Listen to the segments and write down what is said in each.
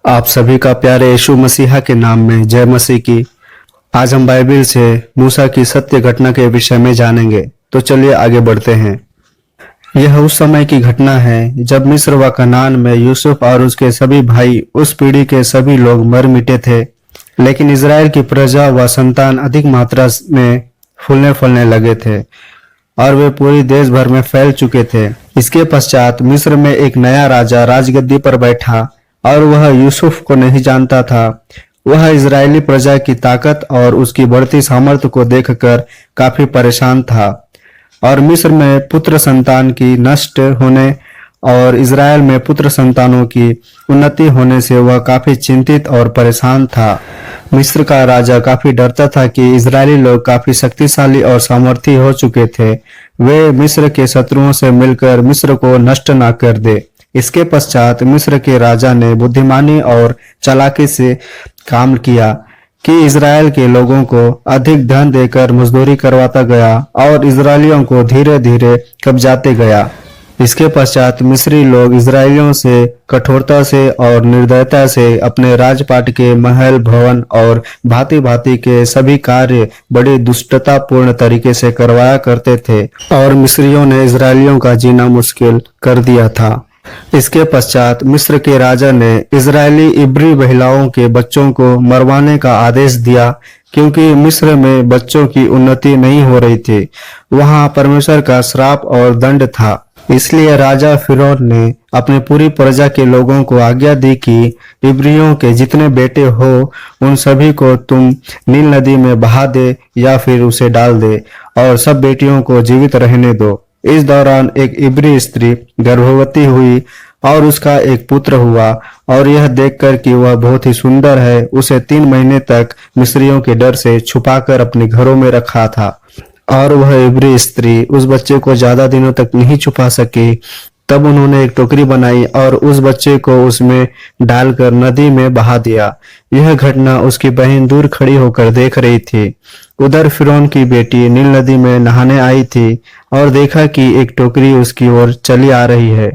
आप सभी का प्यारे यीशु मसीहा के नाम में जय मसीह की। आज हम बाइबल से मूसा की सत्य घटना के विषय में जानेंगे। तो चलिए आगे बढ़ते हैं। यह उस समय की घटना है जब मिस्र व कनान में यूसुफ और उसके सभी भाई, उस पीढ़ी के सभी लोग मर मिटे थे। लेकिन इज़राइल की प्रजा व संतान अधिक मात्रा में फूलने फलने लगे थे और वे पूरी देश भर में फैल चुके थे। इसके पश्चात मिस्र में एक नया राजा राजगद्दी पर बैठा और वह यूसुफ को नहीं जानता था। वह इजरायली प्रजा की ताकत और उसकी बढ़ती सामर्थ्य को देखकर काफी परेशान था और मिस्र में पुत्र संतान की नष्ट होने और इजराइल में पुत्र संतानों की उन्नति होने से वह काफी चिंतित और परेशान था। मिस्र का राजा काफी डरता था कि इजरायली लोग काफी शक्तिशाली और सामर्थी हो चुके थे। वे मिस्र के शत्रुओं से मिलकर मिस्र को नष्ट न कर दे। इसके पश्चात मिस्र के राजा ने बुद्धिमानी और चालाकी से काम किया कि इजराइल के लोगों को अधिक धन देकर मजदूरी करवाता गया और इजरायलियों को धीरे धीरे कब्जाते गया। इसके पश्चात मिस्री लोग इजरायलियों से कठोरता से और निर्दयता से अपने राजपाट के महल, भवन और भांति भांति के सभी कार्य बड़ी दुष्टतापूर्ण तरीके से करवाया करते थे और मिस्रियों ने इजरायलियों का जीना मुश्किल कर दिया था। इसके पश्चात मिस्र के राजा ने इजरायली इब्री महिलाओं के बच्चों को मरवाने का आदेश दिया, क्योंकि मिस्र में बच्चों की उन्नति नहीं हो रही थी। वहां परमेश्वर का श्राप और दंड था। इसलिए राजा फिरौन ने अपनी पूरी प्रजा के लोगों को आज्ञा दी कि इब्रियों के जितने बेटे हो उन सभी को तुम नील नदी में बहा दे या फिर उसे डाल दे और सब बेटियों को जीवित रहने दो। इस दौरान एक इब्री स्त्री गर्भवती हुई और उसका एक पुत्र हुआ और यह देखकर कि वह बहुत ही सुंदर है, उसे 3 महीने तक मिस्रियों के डर से छुपाकर अपने घरों में रखा था। और वह इब्री स्त्री उस बच्चे को ज्यादा दिनों तक नहीं छुपा सकी। तब उन्होंने एक टोकरी बनाई और उस बच्चे को उसमें डालकर नदी में बहा दिया। यह घटना उसकी बहन दूर खड़ी होकर देख रही थी। उधर फिरौन की बेटी नील नदी में नहाने आई थी और देखा कि एक टोकरी उसकी ओर चली आ रही है।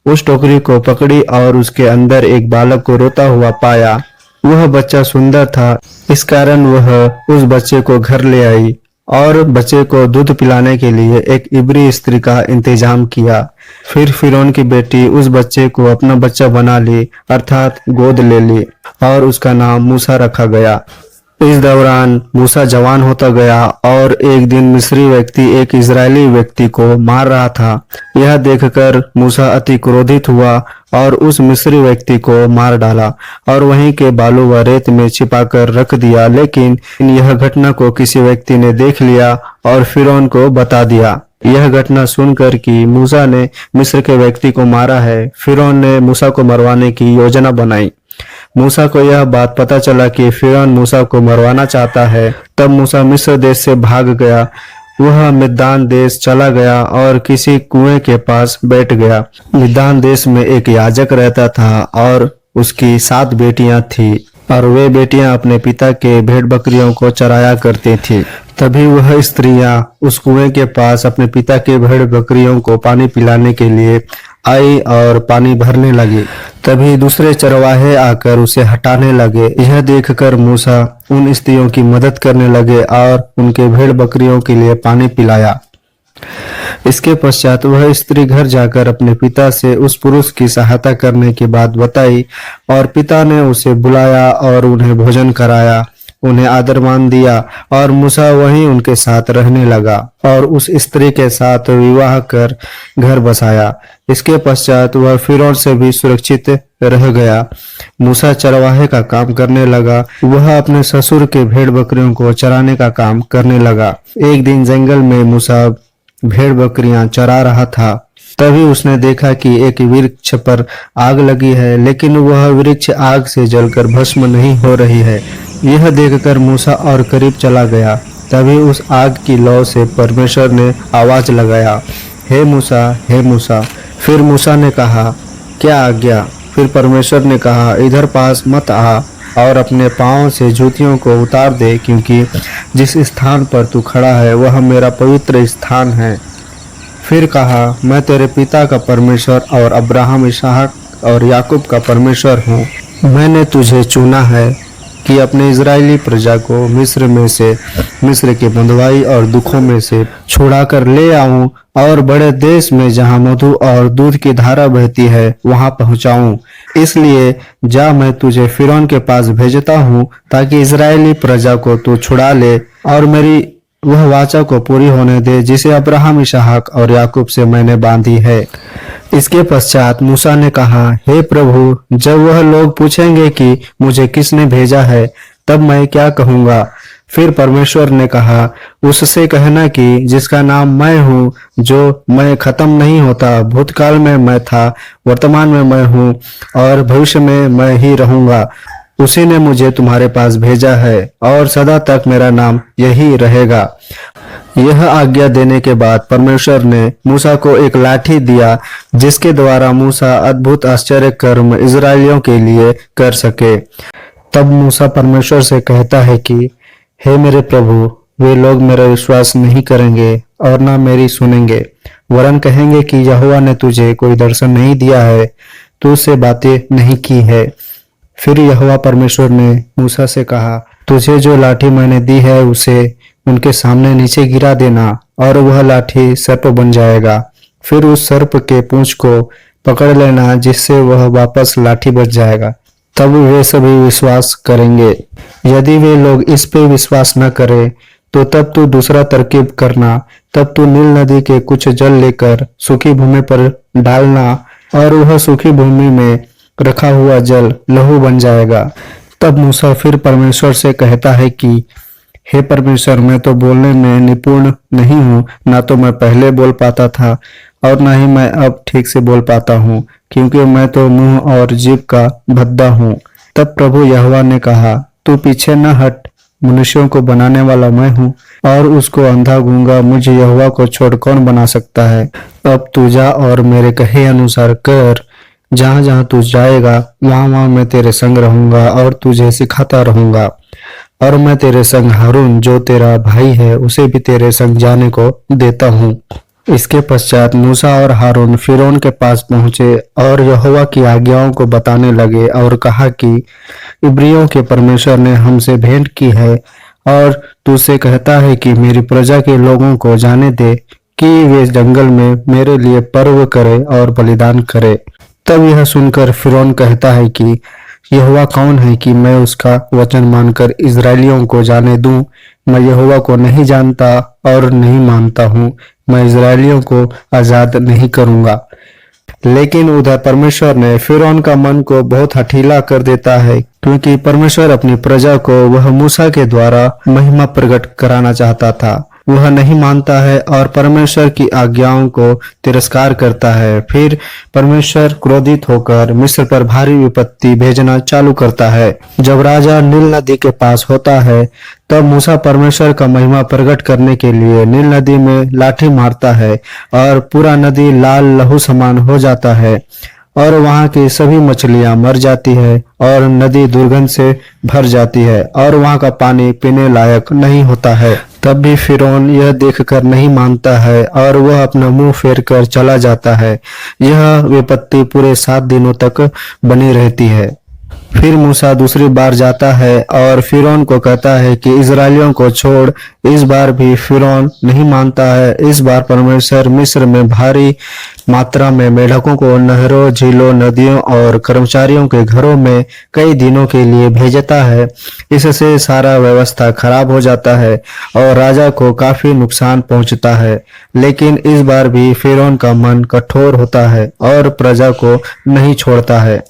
उस टोकरी को पकड़ी और उसके अंदर एक बालक को रोता हुआ पाया। वह बच्चा सुंदर था, इस कारण वह उस बच्चे को घर ले आई और बच्चे को दूध पिलाने के लिए एक इब्री स्त्री का इंतजाम किया। फिर फिरौन की बेटी उस बच्चे को अपना बच्चा बना ली, अर्थात गोद ले ली और उसका नाम मूसा रखा गया। इस दौरान मूसा जवान होता गया और एक दिन मिस्री व्यक्ति एक इजरायली व्यक्ति को मार रहा था। यह देखकर मूसा अति क्रोधित हुआ और उस मिस्री व्यक्ति को मार डाला और वहीं के बालू व रेत में छिपाकर रख दिया। लेकिन यह घटना को किसी व्यक्ति ने देख लिया और फिरौन को बता दिया। यह घटना सुनकर कि मूसा ने मिस्र के व्यक्ति को मारा है, फिरौन ने मूसा को मरवाने की योजना बनाई। मूसा को यह बात पता चला कि फिरौन मूसा को मरवाना चाहता है। तब मूसा मिस्र देश से भाग गया। वह मिद्यान देश चला गया और किसी कुएं के पास बैठ गया। मिद्यान देश में एक याजक रहता था और उसकी 7 बेटियां थी और वे बेटियां अपने पिता के भेड़ बकरियों को चराया करती थी। तभी वह स्त्रियां उस कुएं के पास अपने पिता के भेड़ बकरियों को पानी पिलाने के लिए आई और पानी भरने लगी। तभी दूसरे चरवाहे आकर उसे हटाने लगे। यह देखकर मूसा उन स्त्रियों की मदद करने लगे और उनके भेड़ बकरियों के लिए पानी पिलाया। इसके पश्चात वह स्त्री घर जाकर अपने पिता से उस पुरुष की सहायता करने की बात बताई और पिता ने उसे बुलाया और उन्हें भोजन कराया, उन्हें आदर मान दिया और मूसा वहीं उनके साथ रहने लगा और उस स्त्री के साथ विवाह कर घर बसाया। इसके पश्चात वह फिरौन से भी सुरक्षित रह गया। मूसा चरवाहे का काम करने लगा। वह अपने ससुर के भेड़ बकरियों को चराने का काम करने लगा। एक दिन जंगल में मूसा भेड़ बकरियां चरा रहा था। तभी उसने देखा कि एक वृक्ष पर आग लगी है, लेकिन वह वृक्ष आग से जलकर भस्म नहीं हो रही है। यह देखकर मूसा और करीब चला गया। तभी उस आग की लौ से परमेश्वर ने आवाज लगाया, हे मूसा, हे मूसा। फिर मूसा ने कहा, क्या आज्ञा? फिर परमेश्वर ने कहा, इधर पास मत आ और अपने पांव से जूतियों को उतार दे, क्योंकि जिस स्थान पर तू खड़ा है वह मेरा पवित्र स्थान है। फिर कहा, मैं तेरे पिता का परमेश्वर और अब्राहम, इसहाक और याकूब का परमेश्वर हूँ। मैंने तुझे चुना है कि अपने इज़राइली प्रजा को मिस्र में से, मिस्र की बंधुआई और दुखों में से छुड़ाकर ले आऊं और बड़े देश में जहां मधु और दूध की धारा बहती है वहां पहुंचाऊं। इसलिए जा, मैं तुझे फिरौन के पास भेजता हूं ताकि इज़राइली प्रजा को तू छुड़ा ले और मेरी वह वाचा को पूरी होने दे जिसे अब्राहम, इसहाक और याकूब से मैंने बांधी है। इसके पश्चात मूसा ने कहा, हे प्रभु, जब वह लोग पूछेंगे कि मुझे किसने भेजा है, तब मैं क्या कहूंगा? फिर परमेश्वर ने कहा, उससे कहना कि जिसका नाम मैं हूँ, जो मैं खत्म नहीं होता, भूतकाल में मैं था, वर्तमान में मैं हूँ और भविष्य में मैं ही रहूंगा, उसी ने मुझे तुम्हारे पास भेजा है और सदा तक मेरा नाम यही रहेगा। यह आज्ञा देने के बाद परमेश्वर ने मूसा को एक लाठी दिया जिसके द्वारा मूसा अद्भुत आश्चर्य कर्म इजरायलियों के लिए कर सके। तब मूसा परमेश्वर से कहता है कि हे मेरे प्रभु, वे लोग मेरा विश्वास नहीं करेंगे और न मेरी सुनेंगे, वरन कहेंगे कि यहोवा ने तुझे कोई दर्शन नहीं दिया है, तू उससे बातें नहीं की है। फिर यहोवा परमेश्वर ने मूसा से कहा, तुझे जो लाठी मैंने दी है उसे उनके सामने नीचे गिरा देना और वह लाठी सर्प बन जाएगा। फिर उस सर्प के पूंछ को पकड़ लेना जिससे वह वापस लाठी बच जाएगा। तब वे सभी विश्वास करेंगे। यदि वे लोग इस पे विश्वास न करें तो तब तू दूसरा तरकीब करना। तब तू नील नदी के कुछ जल लेकर सूखी भूमि पर डालना और वह सूखी भूमि में रखा हुआ जल लहू बन जाएगा। तब मूसा फिर परमेश्वर से कहता है कि हे परमेश्वर, मैं तो बोलने में निपुण नहीं हूँ, ना तो मैं पहले बोल पाता था और ना ही मैं अब ठीक से बोल पाता हूँ, क्योंकि मैं तो मुंह और जीभ का भद्दा हूँ। तब प्रभु यहोवा ने कहा, तू पीछे न हट, मनुष्यों को बनाने वाला मैं हूँ और उसको अंधा गूंगा मुझे यहोवा को छोड़ कौन बना सकता है। अब तू जा और मेरे कहे अनुसार कर। जहां जहां तू जाएगा वहां वहां मैं तेरे संग रहूंगा और तुझे सिखाता रहूंगा। और मैं तेरे संग हारून जो तेरा भाई है उसे भी तेरे संग जाने को देता हूँ। इसके पश्चात मूसा और हारून फिरौन के पास पहुंचे और यहोवा की आज्ञाओं को बताने लगे और कहा कि इब्रियों के परमेश्वर ने हमसे भेंट की है और तुझसे कहता है कि मेरी प्रजा के लोगों को जाने दे कि वे जंगल में मेरे लिए पर्व करे और बलिदान करे। तब यह सुनकर फिरौन कहता है कि यहोवा कौन है कि मैं उसका वचन मानकर इजरायलियों को जाने दूं? मैं यहोवा को नहीं जानता और नहीं मानता हूँ। मैं इजरायलियों को आजाद नहीं करूंगा। लेकिन उधर परमेश्वर ने फिरौन का मन को बहुत हठीला कर देता है, क्योंकि परमेश्वर अपनी प्रजा को वह मूसा के द्वारा महिमा प्रकट कराना चाहता था। वह नहीं मानता है और परमेश्वर की आज्ञाओं को तिरस्कार करता है। फिर परमेश्वर क्रोधित होकर मिस्र पर भारी विपत्ति भेजना चालू करता है। जब राजा नील नदी के पास होता है तब मूसा परमेश्वर का महिमा प्रकट करने के लिए नील नदी में लाठी मारता है और पूरा नदी लाल लहू समान हो जाता है और वहां की सभी मछलियां मर जाती है और नदी दुर्गंध से भर जाती है और वहां का पानी पीने लायक नहीं होता है। तब भी फिरौन यह देखकर नहीं मानता है और वह अपना मुंह फेर कर चला जाता है। यह विपत्ति पूरे 7 दिनों तक बनी रहती है। फिर मूसा दूसरी बार जाता है और फिरौन को कहता है कि इजरायलियों को छोड़। इस बार भी फिरौन नहीं मानता है। इस बार परमेश्वर मिस्र में भारी मात्रा में मेढकों को नहरों, झीलों, नदियों और कर्मचारियों के घरों में कई दिनों के लिए भेजता है। इससे सारा व्यवस्था खराब हो जाता है और राजा को काफी नुकसान पहुंचता है। लेकिन इस बार भी फिरौन का मन कठोर होता है और प्रजा को नहीं छोड़ता है।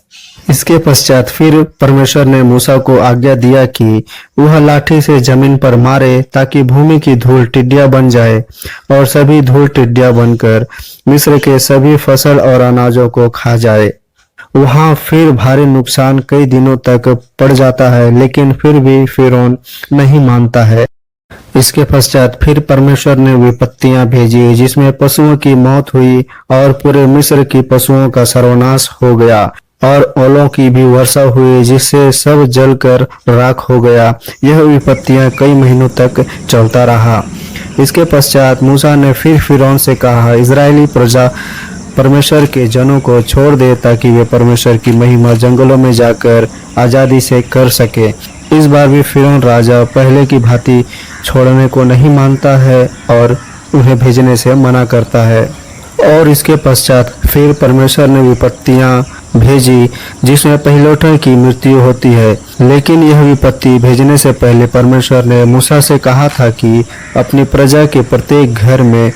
इसके पश्चात फिर परमेश्वर ने मूसा को आज्ञा दिया कि वह लाठी से जमीन पर मारे ताकि भूमि की धूल टिड्डियां बन जाए और सभी धूल टिड्डियां बनकर मिस्र के सभी फसल और अनाजों को खा जाए। वहां फिर भारी नुकसान कई दिनों तक पड़ जाता है, लेकिन फिर भी फिरौन नहीं मानता है। इसके पश्चात फिर परमेश्वर ने विपत्तियां भेजी जिसमें पशुओं की मौत हुई और पूरे मिस्र की पशुओं का सर्वनाश हो गया और ओलों की भी वर्षा हुई जिससे सब जलकर राख हो गया। यह विपत्तियां कई महीनों तक चलता रहा। इसके पश्चात मूसा ने फिर फिरौन से कहा, इजरायली प्रजा परमेश्वर के जनों को छोड़ दे ताकि वे परमेश्वर की महिमा जंगलों में जाकर आज़ादी से कर सके। इस बार भी फिरौन राजा पहले की भांति छोड़ने को नहीं मानता है और उन्हें भेजने से मना करता है। और इसके पश्चात फिर परमेश्वर ने विपत्तियां भेजी जिसमें पहिलौठों की मृत्यु होती है। लेकिन यह विपत्ति भेजने से पहले परमेश्वर ने मूसा से कहा था कि अपनी प्रजा के प्रत्येक घर में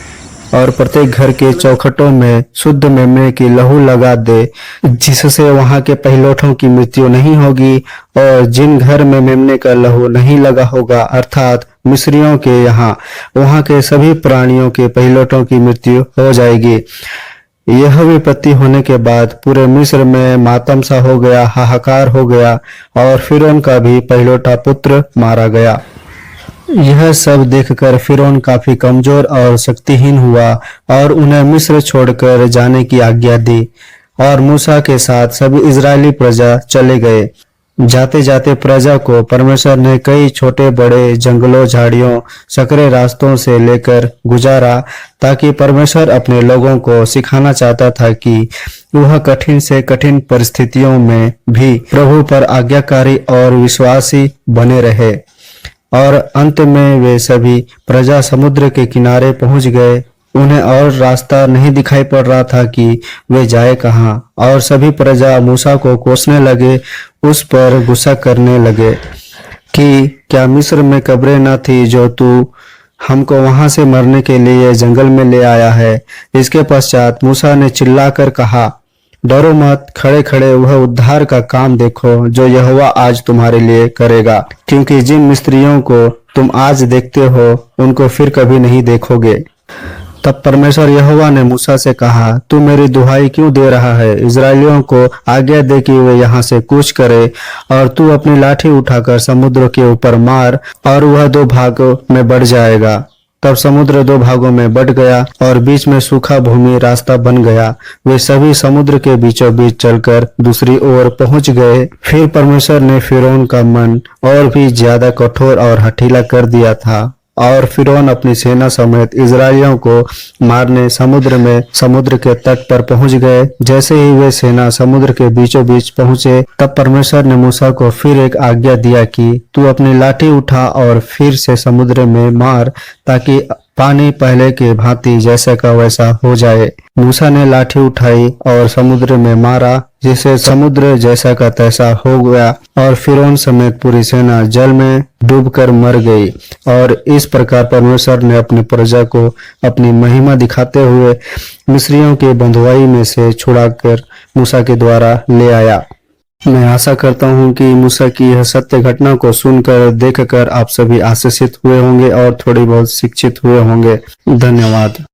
और प्रत्येक घर के चौखटों में शुद्ध मेमने की लहू लगा दे, जिससे वहां के पहिलौठों की मृत्यु नहीं होगी। और जिन घर में मेमने का लहू नहीं लगा होगा, अर्थात मिस्रियों के यहाँ, वहां के सभी प्राणियों के पहिलौठों की मृत्यु हो जाएगी। यह विपत्ति होने के बाद पूरे मिस्र में मातम सा हो गया, हाहाकार हो गया और फिरौन का भी पहिलौठा पुत्र मारा गया। यह सब देखकर फिरौन काफी कमजोर और शक्तिहीन हुआ और उन्हें मिस्र छोड़कर जाने की आज्ञा दी। और मूसा के साथ सभी इजरायली प्रजा चले गए। जाते जाते प्रजा को परमेश्वर ने कई छोटे बड़े जंगलों, झाड़ियों, सकरे रास्तों से लेकर गुजारा, ताकि परमेश्वर अपने लोगों को सिखाना चाहता था कि वह कठिन से कठिन परिस्थितियों में भी प्रभु पर आज्ञाकारी और विश्वासी बने रहे। और अंत में वे सभी प्रजा समुद्र के किनारे पहुंच गए। उन्हें और रास्ता नहीं दिखाई पड़ रहा था कि वे जाए कहाँ। और सभी प्रजा मूसा को कोसने लगे, उस पर गुस्सा करने लगे कि क्या मिस्र में कब्रें न थी जो तू हमको वहां से मरने के लिए जंगल में ले आया है। इसके पश्चात मूसा ने चिल्लाकर कहा, डरो मत, खड़े खड़े वह उद्धार का काम देखो जो यहोवा आज तुम्हारे लिए करेगा, क्योंकि जिन मिस्रियों को तुम आज देखते हो उनको फिर कभी नहीं देखोगे। तब परमेश्वर यहोवा ने मूसा से कहा, तू मेरी दुहाई क्यों दे रहा है? इजरायलियों को आज्ञा दे कि वे यहाँ से कूच करे और तू अपनी लाठी उठाकर समुद्र के ऊपर मार और वह दो भागों में बढ़ जाएगा। तब समुद्र दो भागों में बढ़ गया और बीच में सूखा भूमि रास्ता बन गया। वे सभी समुद्र के बीचों बीच चलकर दूसरी ओर पहुंच गए। फिर परमेश्वर ने फिरौन का मन और भी ज्यादा कठोर और हठीला कर दिया था और फिरौन अपनी सेना समेत इजरायलियों को मारने समुद्र के तट पर पहुंच गए। जैसे ही वे सेना समुद्र के बीचों बीच पहुंचे, तब परमेश्वर ने मूसा को फिर एक आज्ञा दिया कि तू अपनी लाठी उठा और फिर से समुद्र में मार, ताकि पानी पहले के भांति जैसे का वैसा हो जाए। मूसा ने लाठी उठाई और समुद्र में मारा, जिससे समुद्र जैसा का तैसा हो गया और फिरौन समेत पूरी सेना जल में डूबकर मर गई। और इस प्रकार परमेश्वर ने अपनी प्रजा को अपनी महिमा दिखाते हुए मिस्रियों के बंधुआई में से छुड़ाकर मूसा के द्वारा ले आया। मैं आशा करता हूं कि मूसा की यह सत्य घटना को सुनकर, देखकर आप सभी आशीषित हुए होंगे और थोड़ी बहुत शिक्षित हुए होंगे। धन्यवाद।